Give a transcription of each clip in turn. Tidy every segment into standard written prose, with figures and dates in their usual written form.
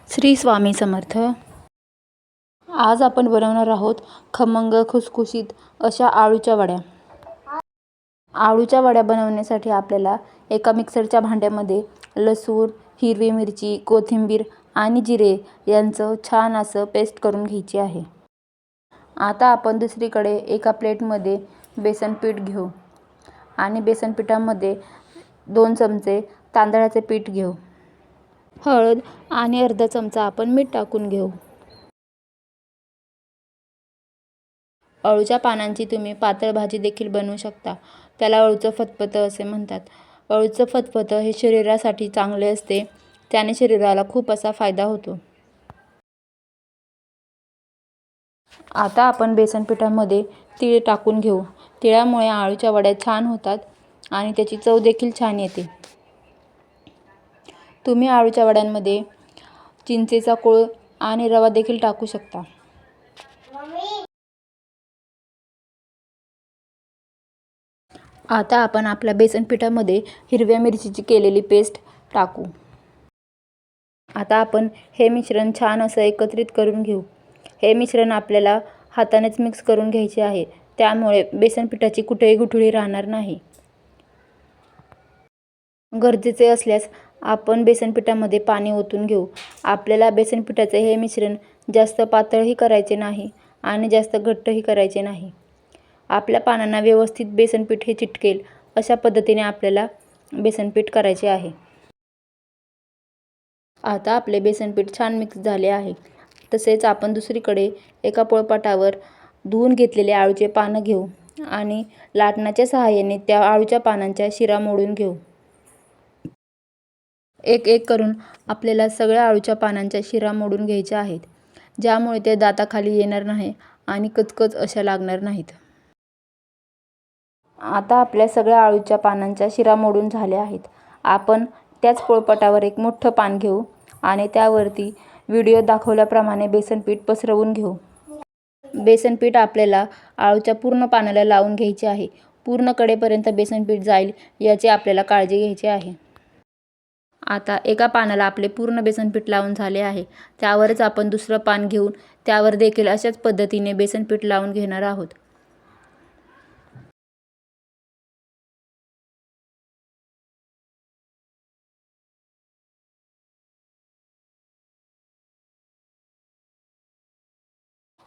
श्री स्वामी समर्थ. आज आपण बनवणार आहोत खमंग खुसखुशीत अशा आळूच्या वड्या. आळूच्या वड्या बनवण्यासाठी आपल्याला एका मिक्सरच्या भांड्यामध्ये लसूण, हिरवी मिरची, कोथिंबीर आणि जिरे यांचं छान असं पेस्ट करून घ्यायची आहे. आता आपण दुसरीकडे एका प्लेटमध्ये बेसन पीठ घेऊ आणि बेसन पिठामध्ये 2 चमचे तांदळाचे पीठ घेऊ. हळद आणि अर्धा चमचा आपण मीठ टाकून घेऊ. अळूच्या पानांची तुम्ही पातळ भाजी देखील बनवू शकता. त्याला अळूचं फतफतं असे म्हणतात. अळूचं फतफतं हे शरीरासाठी चांगले असते. त्याने शरीराला खूप असा फायदा होतो. आता आपण बेसन पिठामध्ये तीळ टाकून घेऊ. तिळामुळे आळूच्या वड्या छान होतात आणि त्याची चव देखील छान येते. तुम्ही आळूच्या वड्यांमध्ये चिंचेचा कोळ आणि रवा देखील टाकू शकता. आता आपण आपल्या बेसन पिठामध्ये हिरव्या मिरचीची केलेली पेस्ट टाकू. आता आपण हे मिश्रण छान असं एकत्रित करून घेऊ. हे मिश्रण आपल्याला हातानेच मिक्स करून घ्यायचे आहे. त्यामुळे बेसन पिठाची कुठेही गुठळी राहणार नाही. गरजेचे असल्यास आपण बेसन पिठामध्ये पाणी ओतून घेऊ. आपल्याला बेसन पिठाचे हे मिश्रण जास्त पातळही करायचे नाही आणि जास्त घट्टही करायचे नाही. आपल्या पानांना व्यवस्थित बेसन पीठ हे चिटकेल अशा पद्धतीने आपल्याला बेसन पीठ करायचे आहे. आता आपले बेसन पीठ छान मिक्स झाले आहे. तसेच आपण दुसरीकडे एका पोळपाटावर धुवून घेतलेले आळूचे पानं घेऊ आणि लाटण्याच्या सहाय्याने त्या आळूच्या पानांच्या शिरा मोडून घेऊ. एक एक करून आपल्याला सगळ्या आळूच्या पानांच्या शिरा मोडून घ्यायच्या आहेत, ज्यामुळे ते दाताखाली येणार नाही आणि कचकच अशा लागणार नाहीत. आता आपल्या सगळ्या आळूच्या पानांच्या शिरा मोडून झाल्या आहेत. आपण त्याच पोळपाटावर एक मोठं पान घेऊ आणि त्यावरती व्हिडिओ दाखवल्याप्रमाणे बेसन पीठ पसरवून घेऊ. बेसन पीठ आपल्याला आळूच्या पूर्ण पानाला लावून घ्यायचे आहे. पूर्ण कडेपर्यंत बेसन पीठ जाईल याची आपल्याला काळजी घ्यायची आहे. आता एका पानाला आपले पूर्ण बेसन पीठ लावून झाले आहे. त्यावरच आपण दुसरं पान घेऊन त्यावर देखील अशाच पद्धतीने बेसन पीठ लावून घेणार आहोत.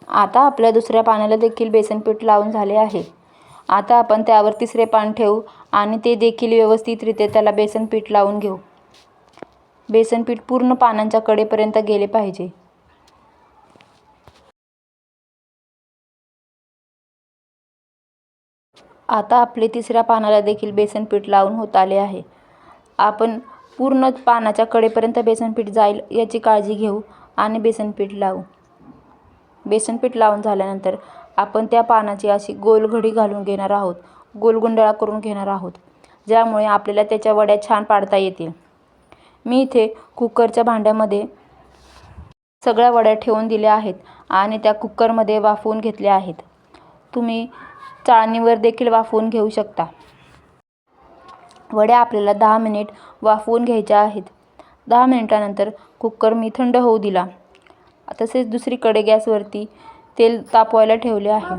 आता आपल्या दुसऱ्या पानाला देखील बेसन पीठ लावून झाले आहे. आता आपण त्यावर तिसरे पान ठेवू आणि ते देखील व्यवस्थितरित्या त्याला बेसन पीठ लावून घेऊ. बेसन पीठ पूर्ण पानांच्या कडेपर्यंत गेले पाहिजे. आता आपले तिसऱ्या पानाला देखील बेसन पीठ लावून होत आले आहे. आपण पूर्ण पानाच्या कडेपर्यंत बेसन पीठ जाईल याची काळजी घेऊ आणि बेसन पीठ लावू. बेसन पीठ लावून झाल्यानंतर आपण त्या पानाची अशी गोल घडी घालून घेणार आहोत. गोल गुंडाळा करून घेणार आहोत, ज्यामुळे आपल्याला त्याच्या वड्या छान पाडता येतील. मी इथे कुकरच्या भांड्यामध्ये सगळ्या वड्या ठेवून दिल्या आहेत आणि त्या कुकरमध्ये वाफवून घेतल्या आहेत. तुम्ही चाळणीवर देखील वाफवून घेऊ शकता. वड्या आपल्याला 10 मिनिट वाफवून घ्यायच्या आहेत. 10 मिनिटानंतर कुकर मी थंड होऊ दिला. तसेच दुसरीकडे गॅसवरती तेल तापवायला ठेवले आहे.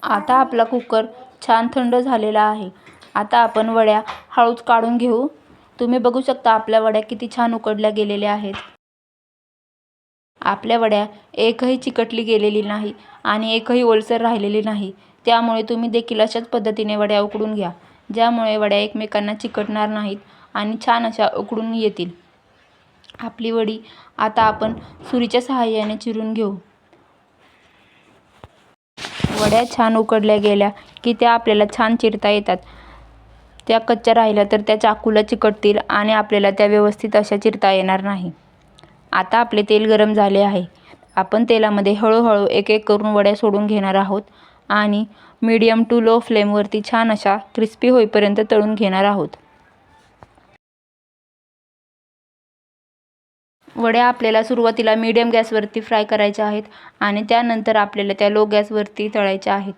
आता आपला कुकर छान थंड झालेला आहे. आता आपण वड्या हळूच काढून घेऊ. तुम्ही बघू शकता आपल्या वड्या किती छान उकडल्या गेलेल्या आहेत. आपल्या वड्या एकही चिकटली गेलेली नाही आणि एकही ओलसर राहिलेली नाही. त्यामुळे तुम्ही देखील अशाच पद्धतीने वड्या उकडून घ्या, ज्यामुळे वड्या एकमेकांना चिकटणार नाहीत आणि छान अशा उकडून येतील. आपली वडी आता आपण सुरीच्या सहाय्याने चिरून घेऊ. वड्या छान उकडल्या गेल्या की त्या आपल्याला छान चिरता येतात. त्या कच्च्या राहिल्या तर त्या चाकूला चिकटतील आणि आपल्याला त्या व्यवस्थित अशा चिरता येणार नाही. आता आपले तेल गरम झाले आहे. आपण तेलामध्ये हळूहळू एक एक करून वड्या सोडून घेणार आहोत आणि मीडियम टू लो फ्लेमवरती छान अशा क्रिस्पी होईपर्यंत तळून घेणार आहोत. वड्या आपल्याला सुरुवातीला मीडियम गॅसवरती फ्राय करायच्या आहेत आणि त्यानंतर आपल्याला त्या लो गॅसवरती तळायच्या आहेत,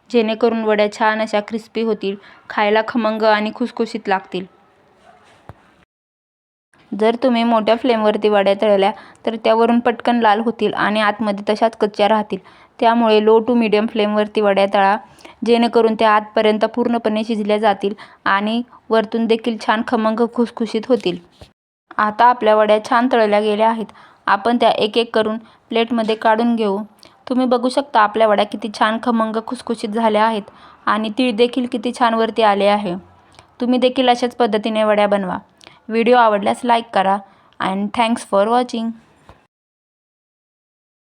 जेणेकरून वड्या छान अशा क्रिस्पी होतील, खायला खमंग आणि खुसखुशीत लागतील. जर तुम्ही मोठ्या फ्लेमवरती वड्या तळल्या तर त्यावरून पटकन लाल होतील आणि आतमध्ये तशाच कच्च्या राहतील. त्यामुळे लो टू मीडियम फ्लेमवरती वड्या तळा, जेणेकरून त्या आतपर्यंत पूर्णपणे शिजल्या जातील आणि वरतून देखील छान खमंग खुसखुशीत होतील. आता आपल्या वड्या छान तळल्या गेल्या आहेत. आपण त्या एक एक करून प्लेटमध्ये काढून घेऊ. तुम्ही बघू शकता आपल्या वड्या किती छान खमंग खुसखुशीत झाल्या आहेत आणि तीळ देखील किती छान वरती आले आहे. तुम्ही देखील अशाच पद्धतीने वड्या बनवा. व्हिडिओ आवडल्यास लाईक करा अँड थँक्स फॉर वॉचिंग.